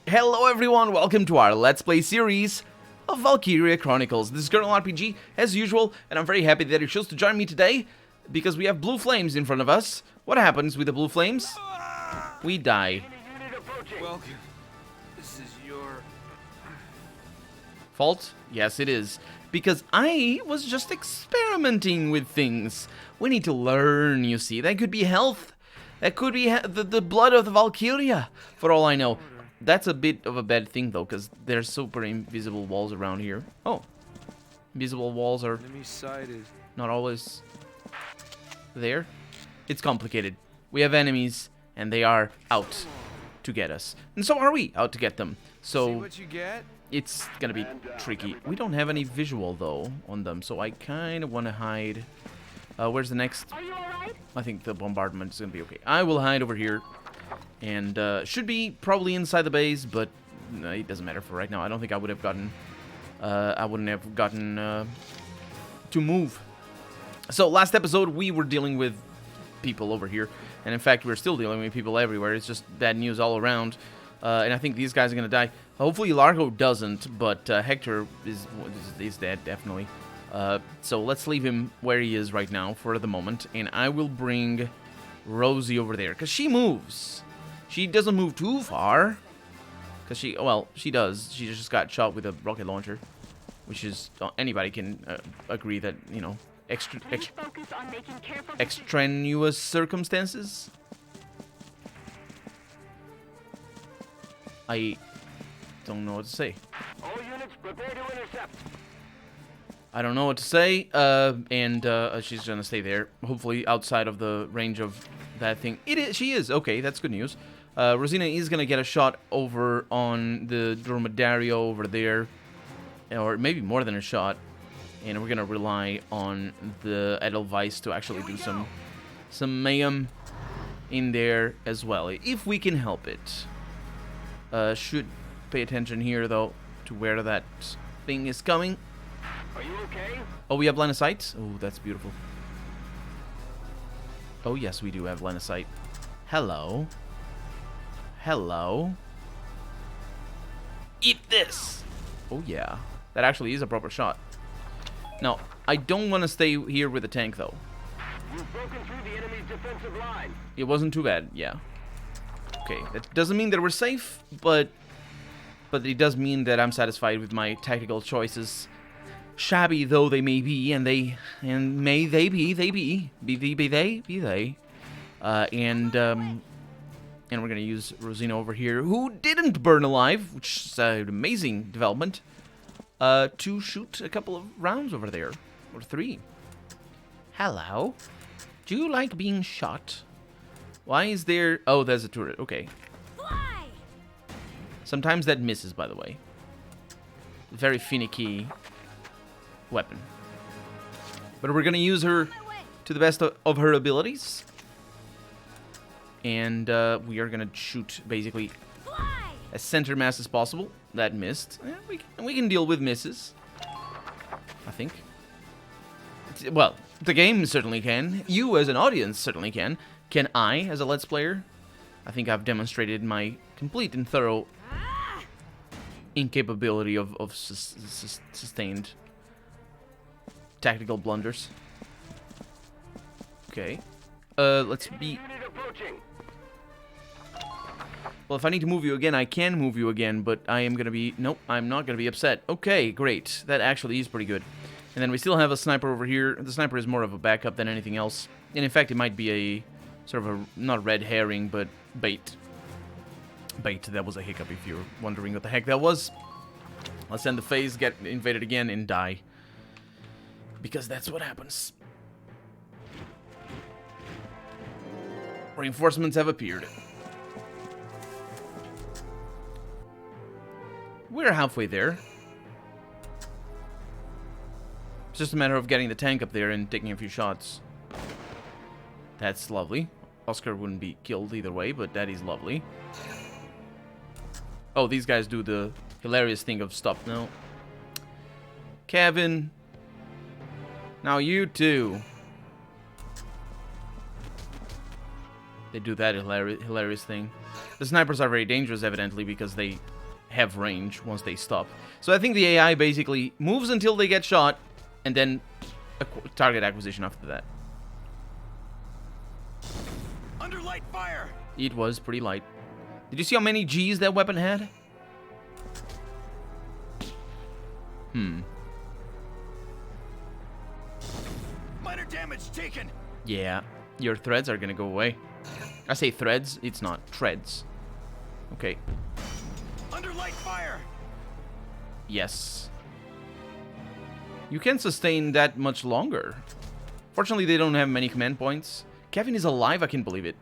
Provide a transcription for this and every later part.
Hello everyone, welcome to our Let's Play series of Valkyria Chronicles. This is JRPG, as usual, and I'm very happy that you chose to join me today, because we have blue flames in front of us. What happens with the blue flames? We die. Welcome. This is your Fault? Yes, it is. Because I was just experimenting with things. We need to learn, you see. That could be health. That could be the blood of the Valkyria, for all I know. That's a bit of a bad thing, though, because there's super invisible walls around here. Oh. Invisible walls are enemy sighted. not always there. It's complicated. We have enemies, and they are out to get us. And so are we out to get them. See So what you get? it's gonna be tricky. We don't have any visual, though, on them, so I kind of want to hide. Where's the next? Are you alright? I think the bombardment is gonna be okay. I will hide over here. And should be probably inside the base, but no, it doesn't matter for right now. I don't think I would have gotten, to move. So last episode we were dealing with people over here, and in fact we're still dealing with people everywhere. It's just bad news all around, and I think these guys are gonna die. Hopefully Largo doesn't, but Hector is dead definitely. So let's leave him where he is right now for the moment, and I will bring Rosie over there because she moves. She doesn't move too far, because she does. She just got shot with a rocket launcher, which is, anybody can agree that, you know, extraneous circumstances. I don't know what to say. All units prepare to intercept. I don't know what to say, and she's gonna stay there, hopefully outside of the range of that thing. She is. Okay, that's good news. Rosina is gonna get a shot over on the Dromedario over there, or maybe more than a shot, and we're gonna rely on the Edelweiss to actually do some mayhem in there as well, if we can help it. Should pay attention here, though, to where that thing is coming. Are you okay? Oh, we have line of sight? Oh, that's beautiful. Oh, yes, we do have line of sight. Hello. Hello. Eat this! Oh, yeah. That actually is a proper shot. Now, I don't want to stay here with the tank, though. You've broken through the enemy's defensive line. It wasn't too bad, yeah. Okay, that doesn't mean that we're safe, but it does mean that I'm satisfied with my tactical choices. Shabby though they may be, and may they be, and we're gonna use Rosina over here, who didn't burn alive, which is an amazing development, to shoot a couple of rounds over there, or 3. Hello, do you like being shot? Why is there? Oh, there's a turret. Okay. Fly! Sometimes that misses, by the way. Very finicky weapon. But we're gonna use her to the best of her abilities. And we are gonna shoot basically as center mass as possible. That missed. We can deal with misses, I think. Well, the game certainly can. You as an audience certainly can. Can I, as a Let's Player? I think I've demonstrated my complete and thorough incapability of sustained tactical blunders. Okay. Let's be... Unit approaching. Well, if I need to move you again, I can move you again, but I am gonna be... Nope, I'm not gonna be upset. Okay, great. That actually is pretty good. And then we still have a sniper over here. The sniper is more of a backup than anything else. And in fact, it might be a sort of a, not red herring, but bait. Bait, that was a hiccup if you're wondering what the heck that was. Let's end the phase, get invaded again, and die. Because that's what happens. Reinforcements have appeared. We're halfway there. It's just a matter of getting the tank up there and taking a few shots. That's lovely. Oscar wouldn't be killed either way, but that is lovely. Oh, these guys do the hilarious thing of stop now. Kevin. Now you too. They do that hilarious thing. The snipers are very dangerous, evidently, because they have range once they stop. So I think the AI basically moves until they get shot, and then target acquisition after that. Under light fire. It was pretty light. Did you see how many Gs that weapon had? Minor damage taken. Yeah, your threads are gonna go away. I say threads, it's not treads. Okay. Under light fire. Yes. You can sustain that much longer. Fortunately, they don't have many command points. Kevin is alive, I can't believe it.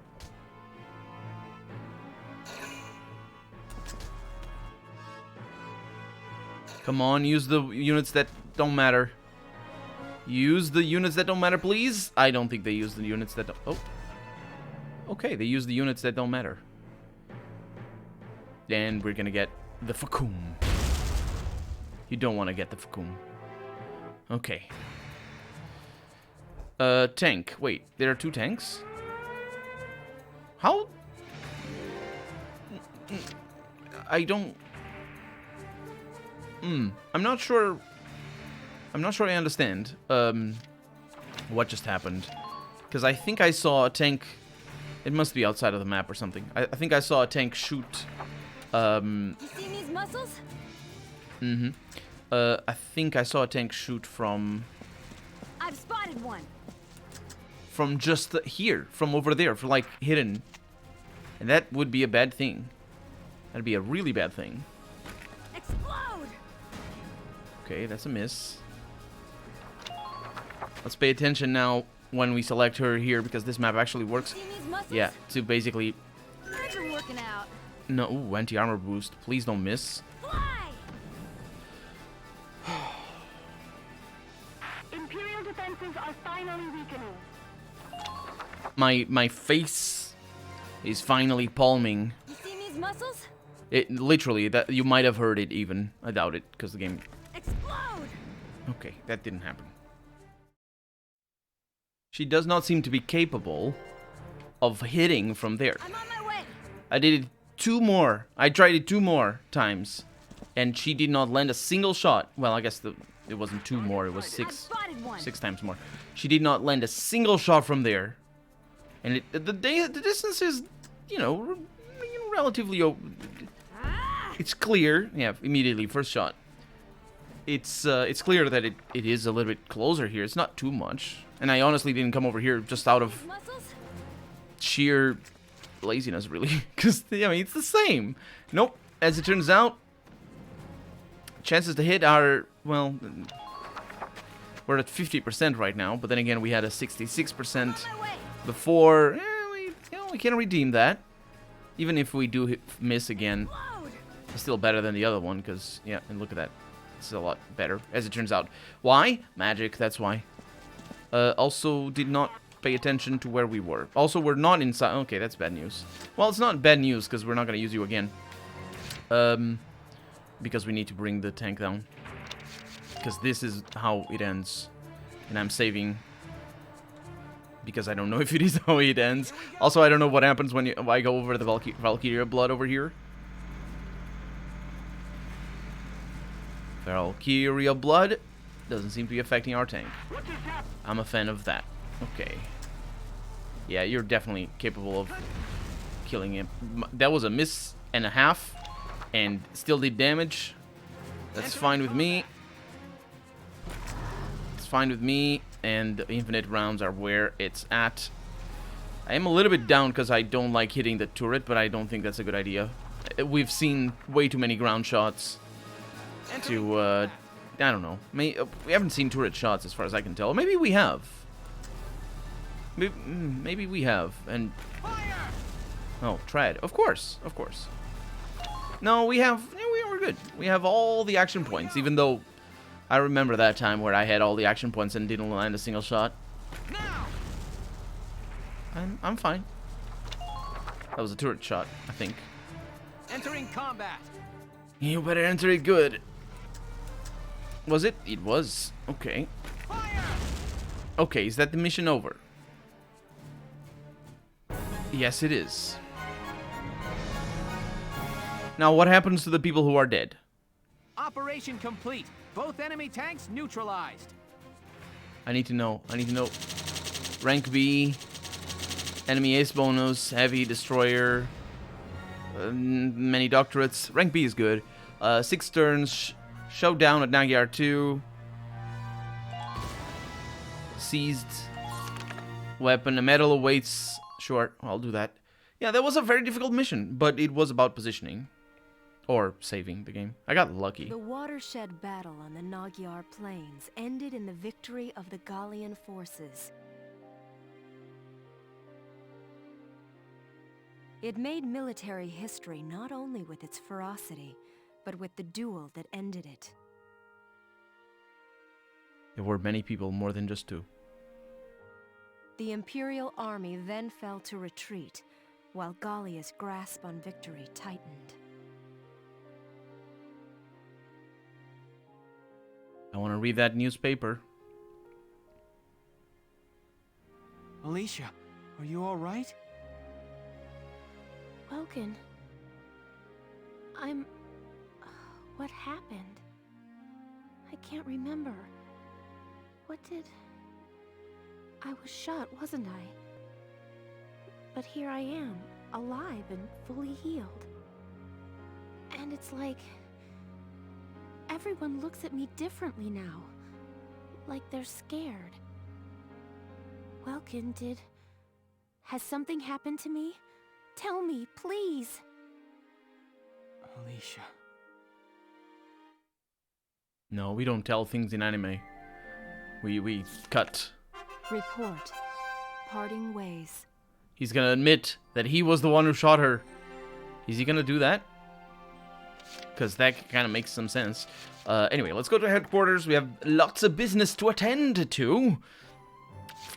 Come on, use the units that don't matter. Use the units that don't matter, please. I don't think they use the units that don't... Oh. Okay, they use the units that don't matter. And we're gonna get the Fakum. You don't want to get the Fakum. Okay. Tank. Wait, there are 2 tanks? How? I don't... I'm not sure I understand what just happened. Because I think I saw a tank... It must be outside of the map or something. I think I saw a tank shoot... You see these muscles? I think I saw a tank shoot from... I've spotted one. From just here. From over there. From, like, hidden. And that would be a bad thing. That'd be a really bad thing. Explode! Okay, that's a miss. Let's pay attention now when we select her here, because this map actually works. See these muscles? Yeah, to basically... I've been working out. No, ooh, anti-armor boost. Please don't miss. Fly! Imperial defenses are finally weakening. My face is finally palming. You see these muscles? It literally, that you might have heard it even. I doubt it, because the game... Explode! Okay, that didn't happen. She does not seem to be capable of hitting from there. I'm on my way. I did it 2 more. I tried it 2 more times, and she did not land a single shot. Well, I guess it wasn't 2 more. It was 6. I've spotted one. 6 times more. She did not land a single shot from there, and the distance is, you know, relatively. It's clear. Yeah, immediately first shot. It's clear that it is a little bit closer here. It's not too much, and I honestly didn't come over here just out of Muscles? sheer laziness, really, because I mean it's the same. Nope. As it turns out, chances to hit are, well, we're at 50% right now, but then again we had a 66% On my way. before. We can redeem that, even if we do miss again. Explode! It's still better than the other one, because yeah, and look at that, it's a lot better as it turns out. Why? Magic. That's why. Also did not pay attention to where we were. Also, we're not inside. Okay, that's bad news. Well, it's not bad news because we're not gonna use you again. Because we need to bring the tank down. Because this is how it ends, and I'm saving. Because I don't know if it is how it ends. Also, I don't know what happens when I go over the Valkyria blood over here. Valkyria blood doesn't seem to be affecting our tank. I'm a fan of that. Okay. Yeah, you're definitely capable of killing him. That was a miss and a half, and still did damage. That's fine with me. It's fine with me, and the infinite rounds are where it's at. I am a little bit down because I don't like hitting the turret, but I don't think that's a good idea. We've seen way too many ground shots to, I don't know. We haven't seen turret shots as far as I can tell. Maybe we have. Maybe we have. And oh, tread. Of course, of course. No, we have. Yeah, we're good. We have all the action points, even though I remember that time where I had all the action points and didn't land a single shot. I'm fine. That was a turret shot, I think. Entering combat. You better enter it good. Was it? It was. Okay. Fire! Okay, is that the mission over? Yes, it is. Now, what happens to the people who are dead? Operation complete. Both enemy tanks neutralized. I need to know. Rank B, enemy ace bonus, heavy destroyer, many doctorates. Rank B is good. 6 turns, showdown at Magyar 2. Seized weapon, a medal awaits. Sure, I'll do that. Yeah, that was a very difficult mission, but it was about positioning. Or saving the game. I got lucky. The watershed battle on the Magyar Plains ended in the victory of the Gallian forces. It made military history not only with its ferocity, but with the duel that ended it. There were many people, more than just 2. The Imperial army then fell to retreat, while Gallia's grasp on victory tightened. I want to read that newspaper. Alicia, are you all right? Welkin. What happened? I can't remember. I was shot, wasn't I? But here I am, alive and fully healed. And it's like... everyone looks at me differently now. Like they're scared. Welkin, has something happened to me? Tell me, please. Alicia. No, we don't tell things in anime. We cut. Report. Parting ways. He's gonna admit that he was the one who shot her. Is he gonna do that? Because that kind of makes some sense. Anyway, let's go to headquarters. We have lots of business to attend to.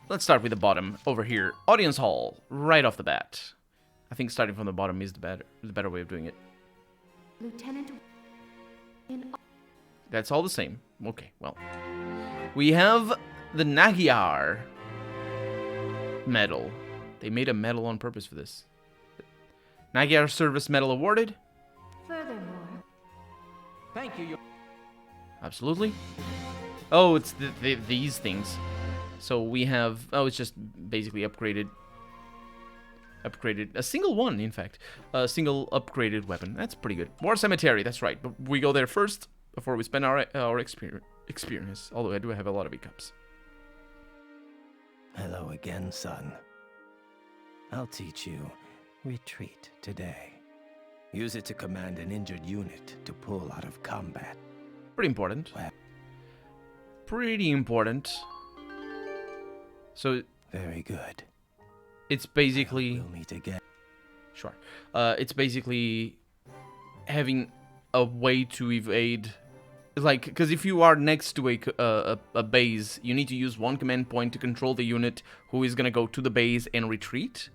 Let's start with the bottom over here. Audience hall, right off the bat. I think starting from the bottom is the better way of doing it. Lieutenant... That's all the same. Okay, well. We have the Magyar medal. They made a medal on purpose for this. Magyar Service Medal awarded. Furthermore... Thank you, Your... Absolutely. Oh, it's these things. So we have... Oh, it's just basically upgraded. A single one, in fact. A single upgraded weapon. That's pretty good. War Cemetery, that's right. But we go there first before we spend our experience. Although I do have a lot of hiccups. Hello again, son. I'll teach you retreat today. Use it to command an injured unit to pull out of combat. Pretty important. Well, Pretty important. So very good. it's basically... We'll meet again. Sure. It's basically having a way to evade... Like, because if you are next to a base, you need to use one command point to control the unit who is going to go to the base and retreat.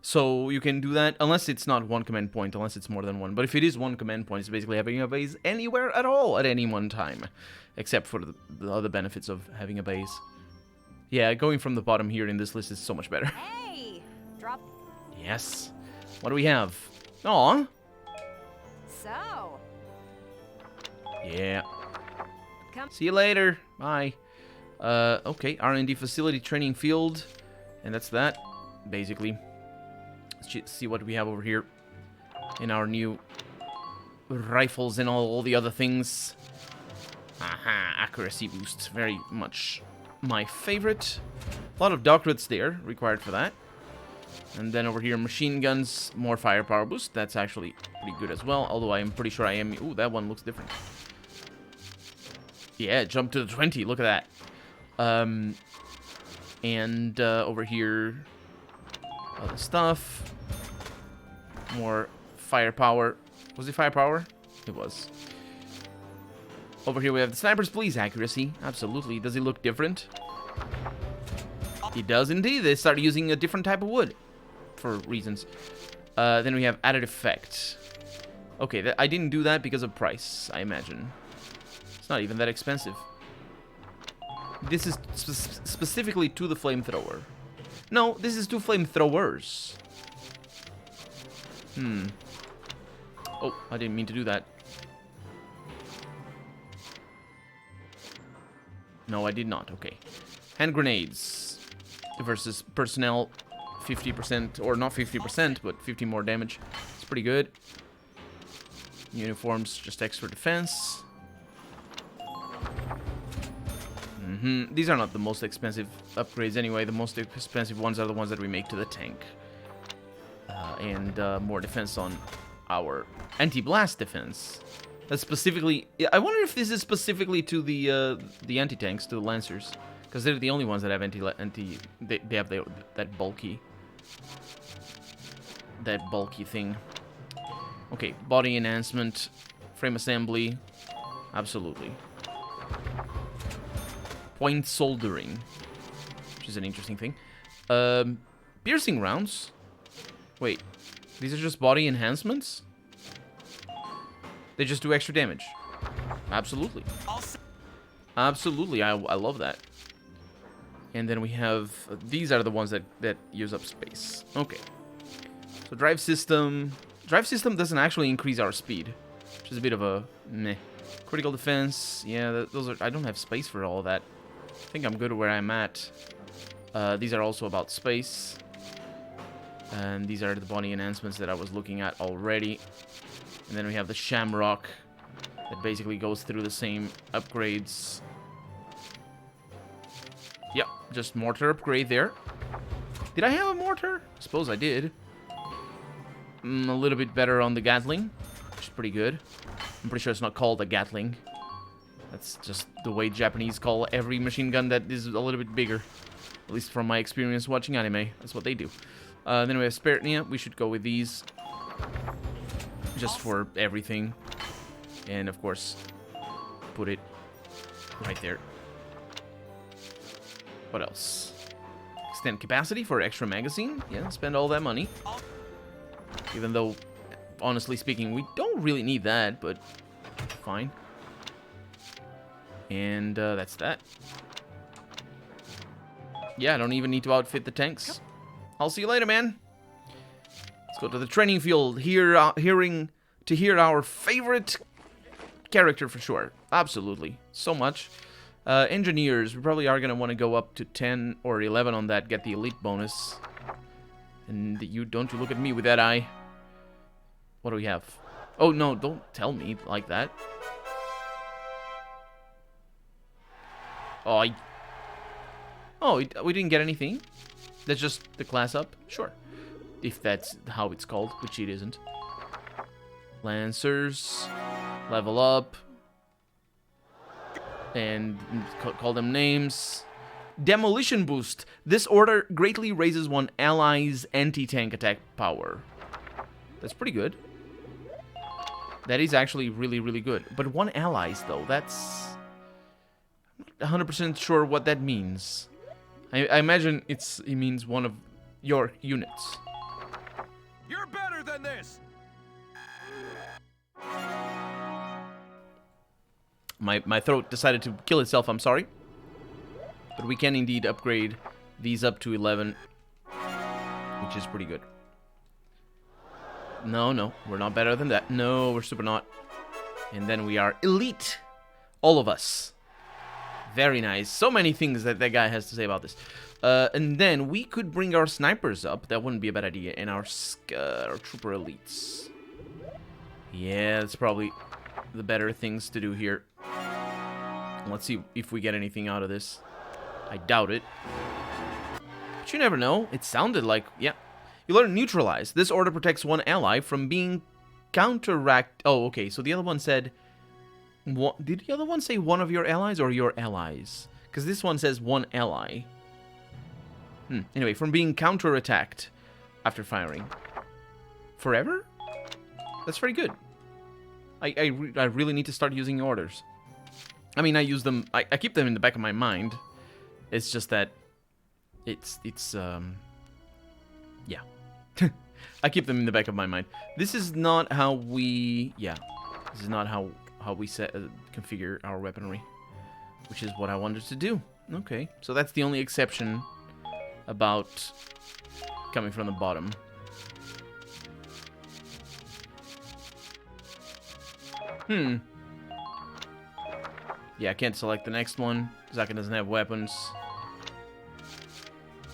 So you can do that, unless it's not one command point, unless it's more than one. But if it is one command point, it's basically having a base anywhere at all at any one time. Except for the other benefits of having a base. Yeah, going from the bottom here in this list is so much better. Hey! Drop. Yes. What do we have? Aw. So. Yeah. Come. See you later. Bye. Okay, R&D facility training field. And that's that, basically. Let's see what we have over here in our new rifles and all the other things. Aha, accuracy boost. Very much my favorite. A lot of doctorates there required for that. And then over here, machine guns, more firepower boost. That's actually pretty good as well, although I am pretty sure I am... Ooh, that one looks different. Yeah, jump to the 20. Look at that. And over here, other stuff. More firepower. Was it firepower? It was. Over here we have the sniper's police accuracy. Absolutely. Does it look different? It does indeed. They started using a different type of wood for reasons. Then we have added effect. Okay, I didn't do that because of price, I imagine. It's not even that expensive. This is specifically to the flamethrower. No, this is to flamethrowers. Oh, I didn't mean to do that. No, I did not. Okay. Hand grenades versus personnel. 50%, or not 50%, but 50 more damage. It's pretty good. Uniforms, just extra defense. These are not the most expensive upgrades anyway. The most expensive ones are the ones that we make to the tank. And more defense on our anti-blast defense. That's specifically... I wonder if this is specifically to the anti-tanks, to the Lancers. Because they're the only ones that have they have that bulky thing. Okay, body enhancement, frame assembly, absolutely. Point soldering, which is an interesting thing. Piercing rounds. Wait, these are just body enhancements? They just do extra damage. Absolutely. Absolutely, I love that. And then we have... these are the ones that use up space. Okay. So drive system... drive system doesn't actually increase our speed, which is a bit of a meh. Critical defense, yeah, those are... I don't have space for all of that. I think I'm good where I'm at. These are also about space. And these are the body enhancements that I was looking at already. And then we have the Shamrock that basically goes through the same upgrades. Yep, just mortar upgrade there. Did I have a mortar? I suppose I did. A little bit better on the Gatling, which is pretty good. I'm pretty sure it's not called a Gatling. That's just the way Japanese call every machine gun that is a little bit bigger. At least from my experience watching anime. That's what they do. Then we have Spertnia. We should go with these. Just for everything. And of course, put it right there. What else? Extend capacity for extra magazine. Yeah, spend all that money. Even though, honestly speaking, we don't really need that, but fine. And that's that. Yeah, I don't even need to outfit the tanks. I'll see you later, man. Let's go to the training field. Hear our favorite character for sure. Absolutely. So much. Engineers, we probably are going to want to go up to 10 or 11 on that, get the elite bonus. And don't you look at me with that eye. What do we have? Oh, no, don't tell me like that. Oh, we didn't get anything? That's just the class up? Sure. If that's how it's called, which it isn't. Lancers. Level up. And call them names. Demolition boost. This order greatly raises one ally's anti-tank attack power. That's pretty good. That is actually really, really good. But one ally's, though, that's... I'm not 100% sure what that means. I imagine it means one of your units. You're better than this! My throat decided to kill itself, I'm sorry. But we can indeed upgrade these up to 11, which is pretty good. No, we're not better than that. No, we're super not. And then we are elite. All of us. Very nice. So many things that guy has to say about this. And then we could bring our snipers up. That wouldn't be a bad idea. And our trooper elites. Yeah, that's probably the better things to do here. Let's see if we get anything out of this. I doubt it. But you never know. It sounded like... yeah. You learn neutralize. This order protects one ally from being counteract... oh, okay. So the other one said... did the other one say one of your allies or your allies? Because this one says one ally. Anyway, from being counterattacked after firing. Forever? That's very good. I really need to start using orders. I mean, I use them... I keep them in the back of my mind. It's just that... It's yeah. I keep them in the back of my mind. This is not how we... yeah. This is not how we configure our weaponry. Which is what I wanted to do. Okay. So that's the only exception about coming from the bottom. Yeah, I can't select the next one. Zaka doesn't have weapons.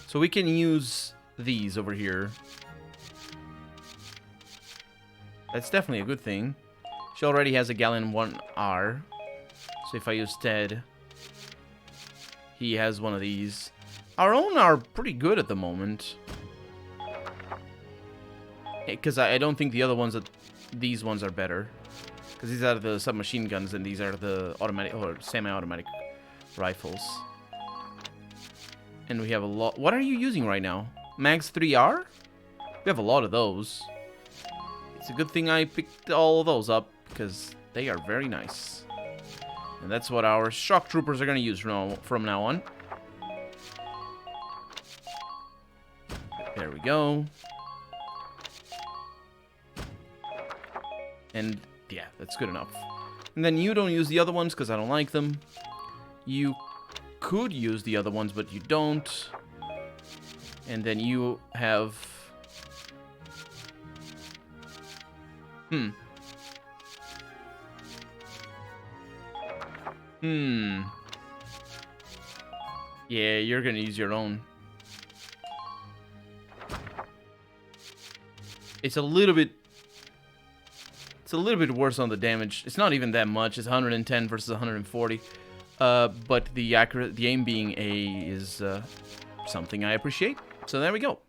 So we can use these over here. That's definitely a good thing. She already has a Galleon 1R. So if I use Ted, he has one of these. Our own are pretty good at the moment. Because I don't think the other ones, these ones are better. Because these are the submachine guns and these are the automatic or semi-automatic rifles. And we have a lot. What are you using right now? Mags 3R? We have a lot of those. It's a good thing I picked all of those up because they are very nice. And that's what our shock troopers are going to use from now on. There we go. And yeah, that's good enough. And then you don't use the other ones because I don't like them. You could use the other ones, but you don't. And then you have... Yeah, you're gonna use your own. It's a little bit worse on the damage. It's not even that much. It's 110 versus 140. But the aim being A is something I appreciate. So there we go.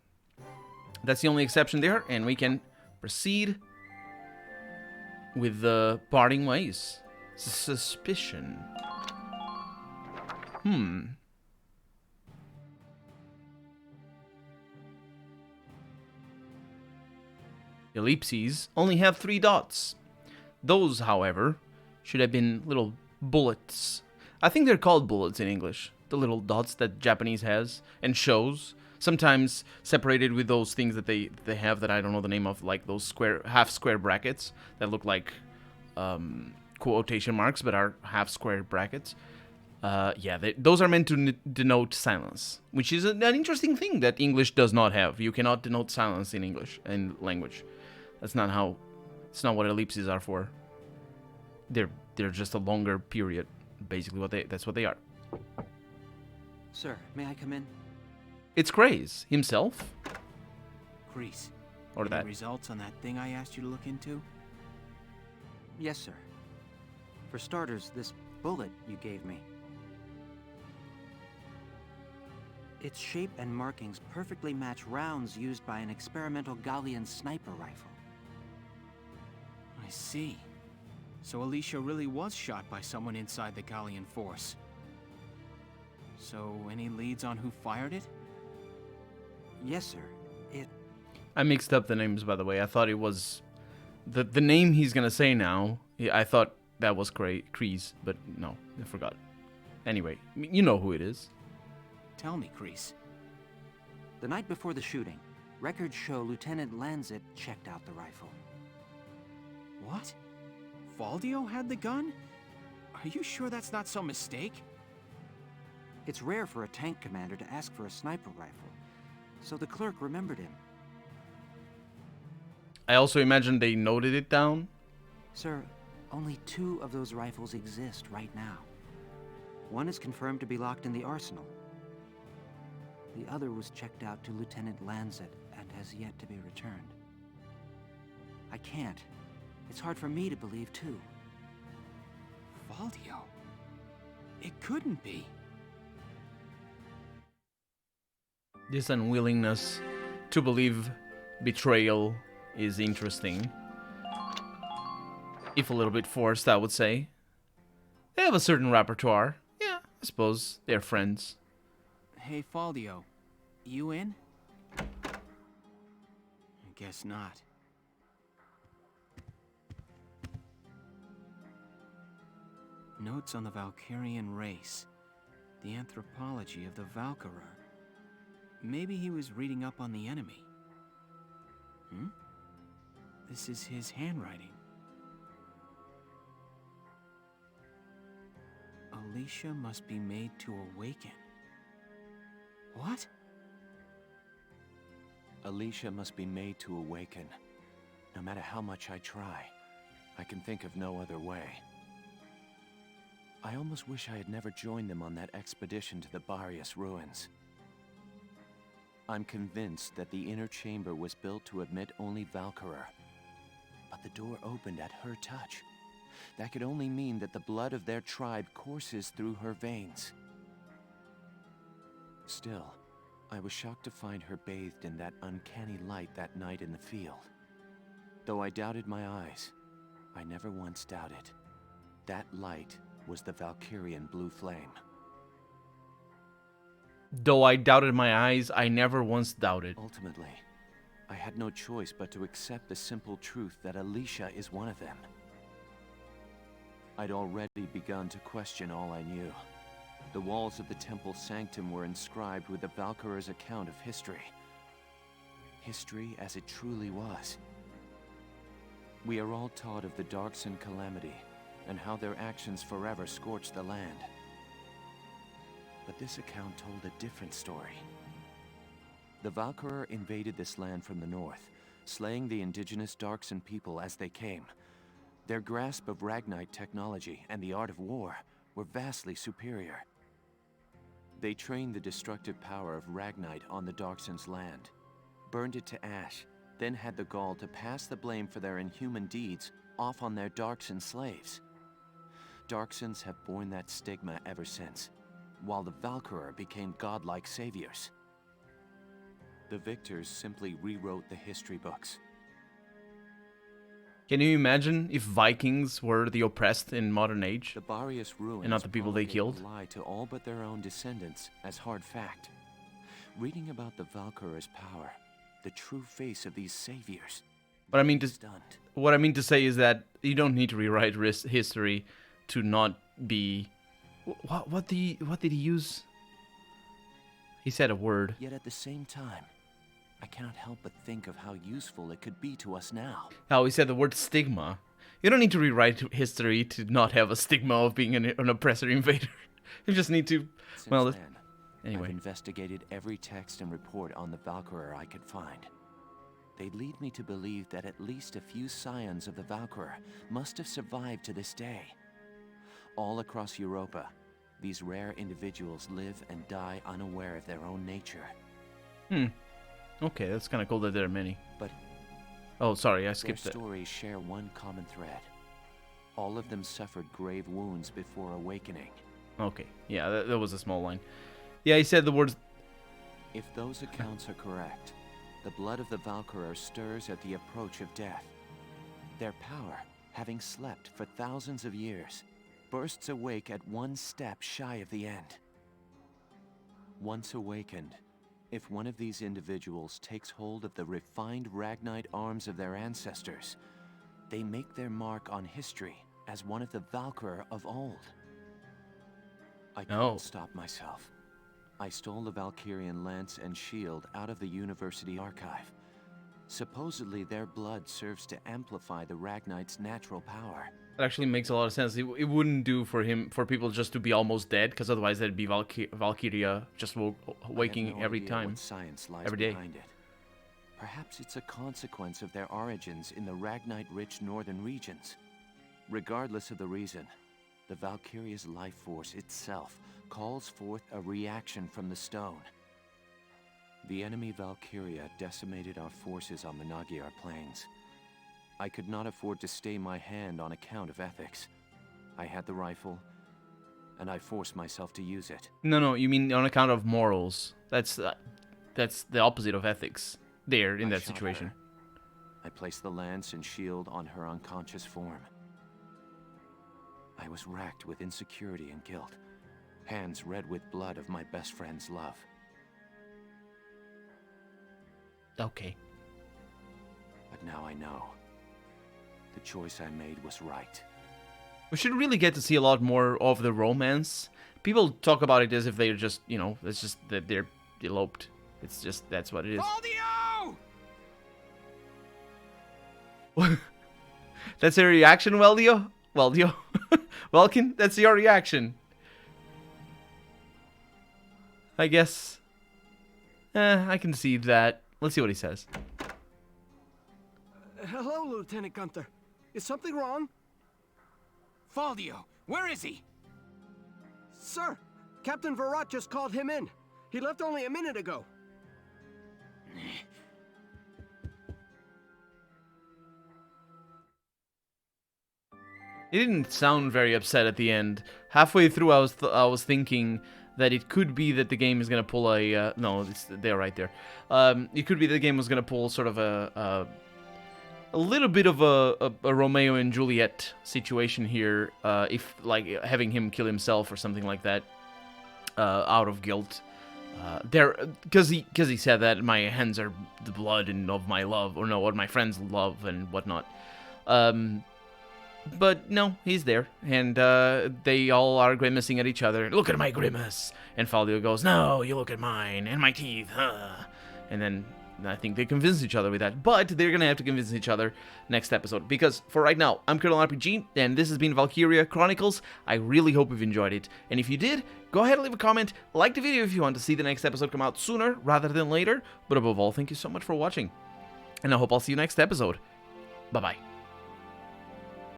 That's the only exception there, and we can proceed with the parting ways. Suspicion. Ellipses only have 3 dots. Those, however, should have been little bullets. I think they're called bullets in English. The little dots that Japanese has and shows. Sometimes separated with those things that they have that I don't know the name of, like those half square brackets that look like quotation marks but are half square brackets. Those are meant to denote silence, which is an interesting thing that English does not have. You cannot denote silence in English and language. It's not what ellipses are for. They're just a longer period. Basically, that's what they are. Sir, may I come in? It's Craze himself, Grease. or Any that. results on that thing I asked you to look into? Yes, sir. For starters, this bullet you gave me. Its shape and markings perfectly match rounds used by an experimental Gallian sniper rifle. I see. So Alicia really was shot by someone inside the Gallian force. So, any leads on who fired it? Yes, sir. I mixed up the names, by the way. I thought it was the name he's gonna say now. I thought that was Kreese, but no, I forgot. Anyway, you know who it is. Tell me, Grease. The night before the shooting, records show Lieutenant Lanzet checked out the rifle. What? Faldio had the gun? Are you sure that's not some mistake? It's rare for a tank commander to ask for a sniper rifle, so the clerk remembered him. I also imagine they noted it down. Sir, only 2 of those rifles exist right now. One is confirmed to be locked in the arsenal. The other was checked out to Lieutenant Lanzet and has yet to be returned. I can't. It's hard for me to believe, too. Faldio? It couldn't be. This unwillingness to believe betrayal is interesting. If a little bit forced, I would say. They have a certain repertoire. Yeah, I suppose they're friends. Hey, Faldio. You in? I guess not. Notes on the Valkyrian race. The anthropology of the Valkyra. Maybe he was reading up on the enemy. This is his handwriting. Alicia must be made to awaken. What? Alicia must be made to awaken. No matter how much I try, I can think of no other way. I almost wish I had never joined them on that expedition to the Barius ruins. I'm convinced that the inner chamber was built to admit only Valkyria. But the door opened at her touch. That could only mean that the blood of their tribe courses through her veins. Still, I was shocked to find her bathed in that uncanny light that night in the field. Though I doubted my eyes, I never once doubted. That light was the Valkyrian blue flame. Though I doubted my eyes, I never once doubted. Ultimately, I had no choice but to accept the simple truth that Alicia is one of them. I'd already begun to question all I knew. The walls of the temple sanctum were inscribed with the Valkyria's account of history. History as it truly was. We are all taught of the Darkson calamity, and how their actions forever scorched the land. But this account told a different story. The Valkyria invaded this land from the north, slaying the indigenous Darkson people as they came. Their grasp of Ragnite technology and the art of war were vastly superior. They trained the destructive power of Ragnite on the Darkson's land, burned it to ash, then had the gall to pass the blame for their inhuman deeds off on their Darkson slaves. Darksons have borne that stigma ever since, while the Valkyria became godlike saviors. The victors simply rewrote the history books. Can you imagine if Vikings were the oppressed in modern age? The Barius ruins And not the people they promulgate killed? the lie to all but their own descendants as hard fact. Reading about the Valkyria's power, the true face of these saviors, But I mean to stunned. what I mean to say is that you don't need to rewrite history to not be. What did he use? He said a word. Yet at the same time, I cannot help but think of how useful it could be to us now. Oh, he said the word stigma. You don't need to rewrite history to not have a stigma of being an oppressor invader. You just need to. Since Well, then, I've anyway. investigated every text and report on the Valkyria I could find. They lead me to believe that at least a few scions of the Valkyria must have survived to this day. All across Europa, these rare individuals live and die unaware of their own nature. Okay, that's kind of cool that there are many. But Oh, sorry, I their skipped that. stories share one common thread. All of them suffered grave wounds before awakening. Okay, yeah, that was a small line. Yeah, he said the words. If those accounts are correct, the blood of the Valkyria stirs at the approach of death. Their power, having slept for thousands of years, bursts awake at one step shy of the end. Once awakened, if one of these individuals takes hold of the refined Ragnite arms of their ancestors, they make their mark on history as one of the Valkyria of old. I couldn't Oh. stop myself. I stole the Valkyrian lance and shield out of the university archive. Supposedly their blood serves to amplify the Ragnite's natural power. That actually makes a lot of sense. It wouldn't do for people just to be almost dead, because otherwise that'd be Valkyria just I have waking no every idea time. what science lies every day. behind it. Perhaps it's a consequence of their origins in the Ragnite-rich northern regions. Regardless of the reason, the Valkyria's life force itself calls forth a reaction from the stone. The enemy Valkyria decimated our forces on the Magyar plains. I could not afford to stay my hand on account of ethics. I had the rifle, and I forced myself to use it. No, you mean on account of morals. That's the opposite of ethics. There in I that shot situation. her. I placed the lance and shield on her unconscious form. I was racked with insecurity and guilt, hands red with blood of my best friend's love. Okay. But now I know. The choice I made was right. We should really get to see a lot more of the romance. People talk about it as if they're just, it's just that they're eloped. It's just, that's what it is. That's your reaction, Weldio? Welkin, that's your reaction. I guess. I can see that. Let's see what he says. Hello, Lieutenant Gunther. Is something wrong? Faldio, where is he? Sir, Captain Virat just called him in. He left only a minute ago. He didn't sound very upset at the end. Halfway through, I was thinking that it could be that the game is gonna pull a no, they're right there. It could be the game was gonna pull sort of a little bit of a Romeo and Juliet situation here, if like having him kill himself or something like that, out of guilt. Because he said that my hands are the blood and of my love, or no, or my friend's love and whatnot. But no, he's there, and they all are grimacing at each other. Look at my grimace! And Faldio goes, no, you look at mine, and my teeth, And then I think they convince each other with that. But they're gonna have to convince each other next episode, because for right now, I'm Colonel RPG, and this has been Valkyria Chronicles. I really hope you've enjoyed it, and if you did, go ahead and leave a comment, like the video if you want to see the next episode come out sooner rather than later, but above all, thank you so much for watching, and I hope I'll see you next episode. Bye-bye.